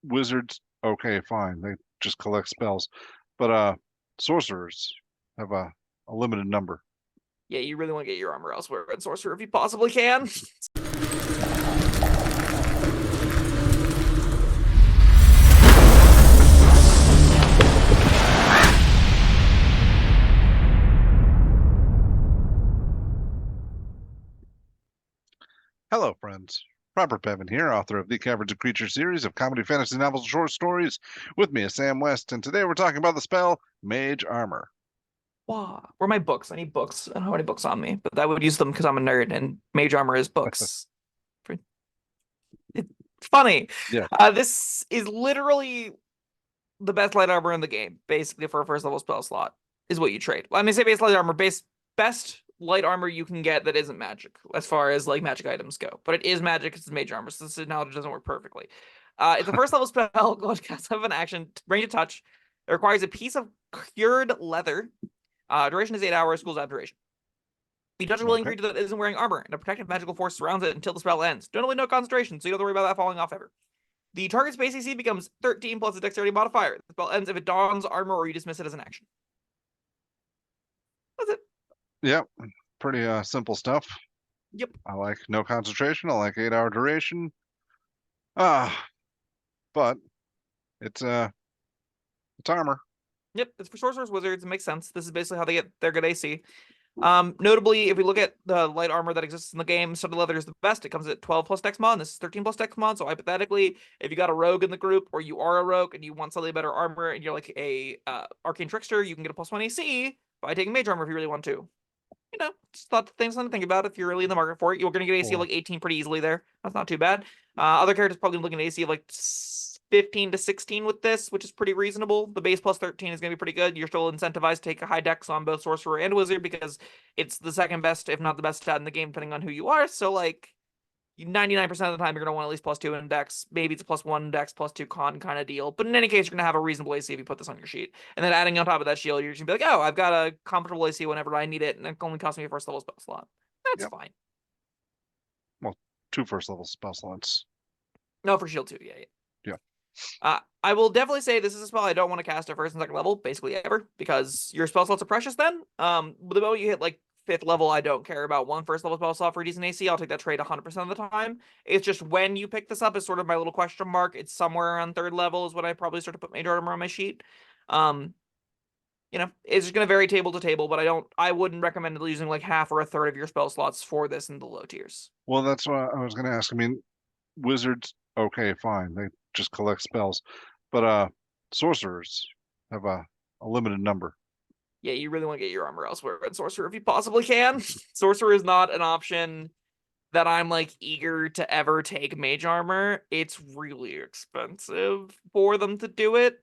wizards, okay, fine. They just collect spells. But sorcerers have a limited number. Yeah, you really want to get your armor elsewhere in Sorcerer if you possibly can. Hello, friends. Robert Bevan here, author of the Caverns Creatures series of comedy, fantasy novels, and short stories. With me is Sam West, and today we're talking about the spell Mage Armor. Wow. Where are my books? I need books. I don't have any books on me, but I would use them because I'm a nerd and Mage Armor is books. It's funny. Yeah. This is literally the best light armor in the game, basically, for a first level spell slot, is what you trade. Well, I mean, say base light armor, best light armor you can get that isn't magic, as far as like magic items go. But it is magic, it's Mage Armor, so this analogy doesn't work perfectly. It's a first level spell, go to cast have an action, bring to touch. It requires a piece of cured leather. Duration is 8 hours, schools have duration. You touch a willing creature that isn't wearing armor, and a protective magical force surrounds it until the spell ends. Generally, no concentration, so you don't have to worry about that falling off ever. The target's base AC becomes 13 plus a dexterity modifier. The spell ends if it dons armor or you dismiss it as an action. That's it. Yep. Pretty simple stuff. Yep. I like no concentration. I like 8-hour duration. But it's armor. Yep. It's for sorcerers, wizards. It makes sense. This is basically how they get their good AC. Notably, if we look at the light armor that exists in the game, Studded Leather is the best. It comes at 12 plus dex mod, and this is 13 plus dex mod. So hypothetically, if you got a rogue in the group, or you are a rogue and you want slightly better armor, and you're like a arcane trickster, you can get a +1 AC by taking mage armor if you really want to. You know, just thought things to think about if you're really in the market for it. You're going to get AC of like 18 pretty easily there. That's not too bad. Other characters probably looking at AC of like 15 to 16 with this, which is pretty reasonable. The base plus 13 is going to be pretty good. You're still incentivized to take a high dex on both sorcerer and wizard because it's the second best, if not the best stat in the game, depending on who you are. So like 99% of the time, you're going to want at least +2 in dex. Maybe it's a +1 dex, +2 con kind of deal. But in any case, you're going to have a reasonable AC if you put this on your sheet. And then adding on top of that shield, you're just going to be like, oh, I've got a comfortable AC whenever I need it, and it only costs me a first level spell slot. That's fine. Well, 2 first level spell slots. No, for shield too. Yeah. I will definitely say this is a spell I don't want to cast at first and second level, basically ever, because your spell slots are precious then. The moment you hit like 5th level, I don't care about one first level spell slot for a decent AC. I'll take that trade 100% of the time. It's just when you pick this up is sort of my little question mark. It's somewhere around 3rd level is when I probably start to put Mage Armor on my sheet. You know, it's just going to vary table to table, but I wouldn't recommend using like half or a third of your spell slots for this in the low tiers. Well, that's what I was going to ask. I mean, wizards, okay, fine. They just collect spells. But sorcerers have a limited number. Yeah, you really want to get your armor elsewhere in Sorcerer if you possibly can. Sorcerer is not an option that I'm like eager to ever take Mage Armor. It's really expensive for them to do it.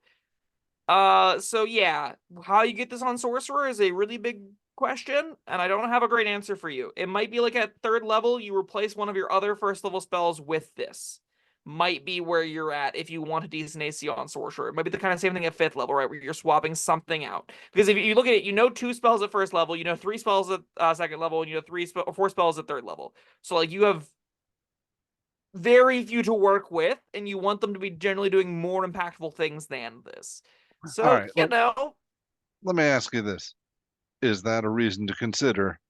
So yeah, how you get this on Sorcerer is a really big question, and I don't have a great answer for you. It might be like at 3rd level, you replace one of your other first level spells with this. Might be where you're at if you want a decent AC on Sorcerer. It might be the kind of same thing at 5th level, right? Where you're swapping something out. Because if you look at it, you know 2 spells at 1st level, you know 3 spells at 2nd level, and you know 4 spells at 3rd level. So like you have very few to work with, and you want them to be generally doing more impactful things than this. So, all right, you know. Let me ask you this. Is that a reason to consider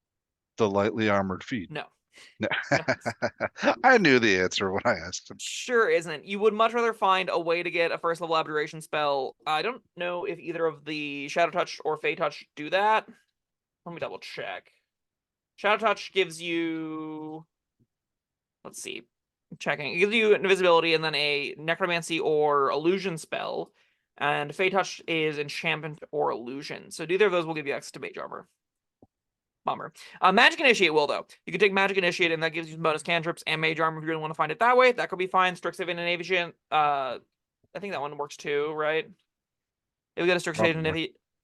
the lightly armored feat? No. No. I knew the answer when I asked him. Sure isn't. You would much rather find a way to get a first level abjuration spell. I don't know if either of the Shadow Touch or Fey Touch do that. Let me double check. Shadow Touch gives you... Let's see. I'm checking. It gives you invisibility and then a necromancy or illusion spell. And Fey Touch is enchantment or illusion. So neither of those will give you access to Mage Armor. Bummer. Magic Initiate will, though. You can take Magic Initiate, and that gives you some bonus cantrips and Mage Armor if you really want to find it that way. That could be fine. Strixhaven and Avian. I think that one works too, right? If we get a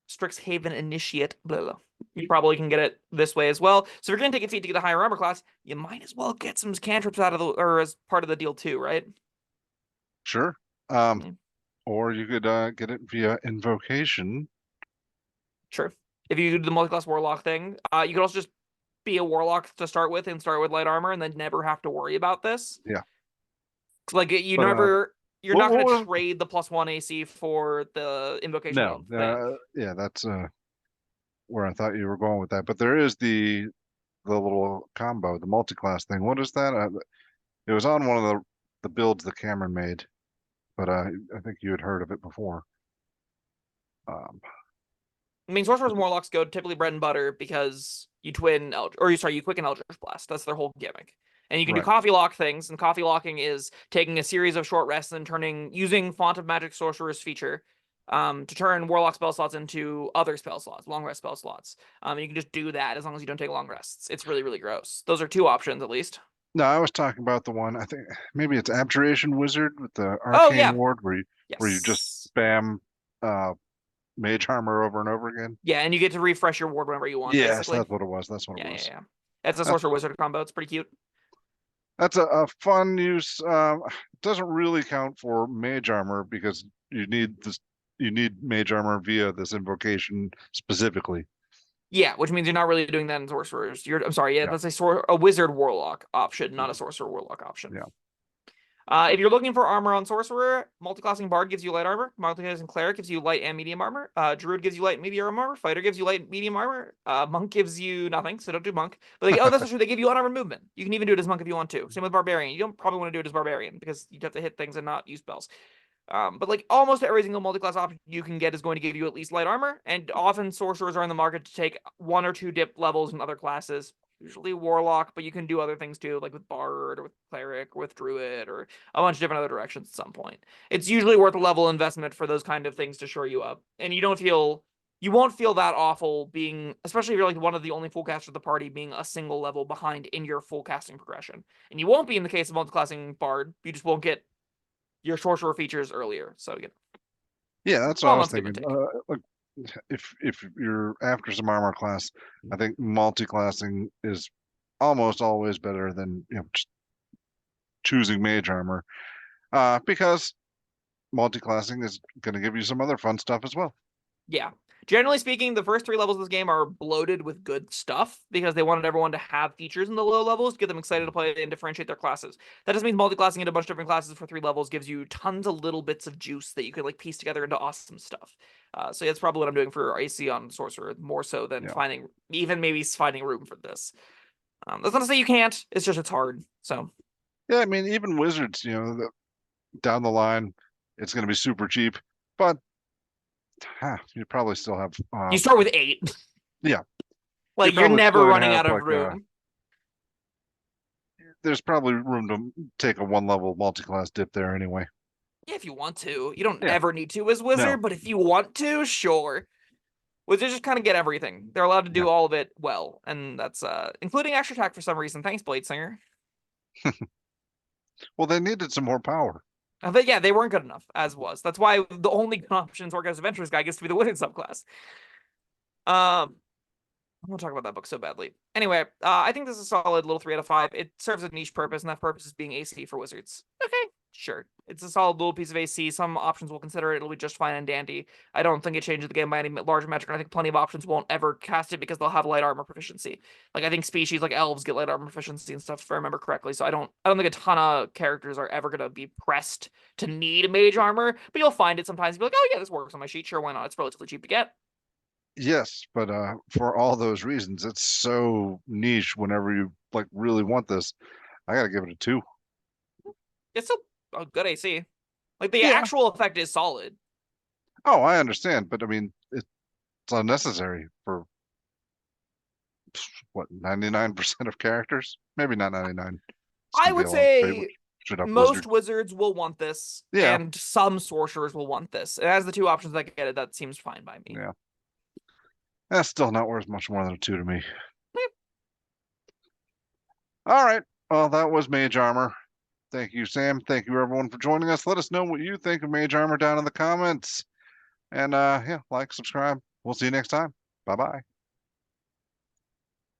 Strixhaven Initiate, blah, blah, you probably can get it this way as well. So if you're going to take a feat to get a higher armor class, you might as well get some cantrips out of the, or as part of the deal too, right? Sure. Or you could get it via invocation. Sure. If you do the multi-class warlock thing, you could also just be a warlock to start with and start with light armor and then never have to worry about this. Yeah. Like you never you're not going to trade the +1 AC for the invocation. No, yeah, that's where I thought you were going with that. But there is the little combo, the multi-class thing. What is that? It was on one of the builds that Cameron made, but I think you had heard of it before. I mean, Sorcerers and Warlocks go typically bread and butter because you quicken Eldritch Blast. That's their whole gimmick. And you can do coffee lock things, and coffee locking is taking a series of short rests and using Font of Magic Sorcerer's feature to turn Warlock spell slots into other spell slots, long rest spell slots. You can just do that as long as you don't take long rests. It's really, really gross. Those are two options at least. No, I was talking about the one, I think maybe it's Abjuration Wizard with the Arcane Ward where you just spam Mage Armor over and over again. Yeah, and you get to refresh your ward whenever you want. Yes, basically. That's what it was. That's what it was. Yeah. It's a Sorcerer Wizard combo. It's pretty cute. That's a fun use. It doesn't really count for Mage Armor because you need Mage Armor via this invocation specifically. Yeah, which means you're not really doing that in Sorcerers. I'm sorry, that's a Wizard Warlock option, not a Sorcerer Warlock option. Yeah. If you're looking for armor on Sorcerer, multiclassing Bard gives you light armor. Multiclassing Cleric gives you light and medium armor. Druid gives you light and medium armor. Fighter gives you light and medium armor. Monk gives you nothing, so don't do Monk. But that's true. They give you unarmored movement. You can even do it as Monk if you want to. Same with Barbarian. You don't probably want to do it as Barbarian because you'd have to hit things and not use spells. But almost every single multi-class option you can get is going to give you at least light armor, and often sorcerers are in the market to take 1 or 2 dip levels in other classes. Usually Warlock, but you can do other things too, like with Bard or with Cleric or with Druid or a bunch of different other directions at some point. It's usually worth a level investment for those kind of things to shore you up, and you won't feel that awful being, especially if you're one of the only full casters of the party, being a single level behind in your full casting progression. And you won't be in the case of multi-classing Bard. You just won't get your sorcerer features earlier. So yeah, that's what I was thinking. If you're after some armor class, I think multi-classing is almost always better than just choosing Mage Armor, because multi-classing is going to give you some other fun stuff as well. Yeah. Generally speaking, the first 3 levels of this game are bloated with good stuff because they wanted everyone to have features in the low levels to get them excited to play and differentiate their classes. That just means multi-classing into a bunch of different classes for 3 levels gives you tons of little bits of juice that you could piece together into awesome stuff. So that's probably what I'm doing for AC on Sorcerer, more so than finding room for this. That's not to say you can't. It's just it's hard. So yeah, I mean, even Wizards, down the line, it's going to be super cheap, but you probably still have. You start with 8. Yeah. You're never running out of room. There's probably room to take a 1-level multi-class dip there anyway. Yeah, if you want to. You don't ever need to as Wizard, but if you want to, sure. Wizards just kind of get everything. They're allowed to do all of it well, and that's including extra attack for some reason. Thanks, Bladesinger. Well, they needed some more power. They weren't good enough, as was. That's why the only good options Organized Adventurers guy gets to be the Wizard subclass. I'm gonna talk about that book so badly. Anyway, I think this is a solid little 3 out of 5. It serves a niche purpose, and that purpose is being AC for Wizards. Okay, sure. It's a solid little piece of AC. Some options will consider it. It'll be just fine and dandy. I don't think it changes the game by any large metric. I think plenty of options won't ever cast it because they'll have light armor proficiency. I think species like elves get light armor proficiency and stuff, if I remember correctly. So I don't think a ton of characters are ever gonna be pressed to need Mage Armor, but you'll find it sometimes. You'll be like, oh yeah, this works on my sheet. Sure, why not? It's relatively cheap to get. Yes, but for all those reasons, it's so niche. Whenever you really want this, I gotta give it a 2. It's still a good AC. The actual effect is solid. Oh, I understand, but I mean, it's unnecessary for what 99% of characters. Maybe not 99. I would say most Wizards will want this, and some sorcerers will want this. It has the 2 options that get it. That seems fine by me. Yeah. That's still not worth much more than a 2 to me. All right. Well, that was Mage Armor. Thank you, Sam. Thank you, everyone, for joining us. Let us know what you think of Mage Armor down in the comments. And like, subscribe. We'll see you next time. Bye-bye.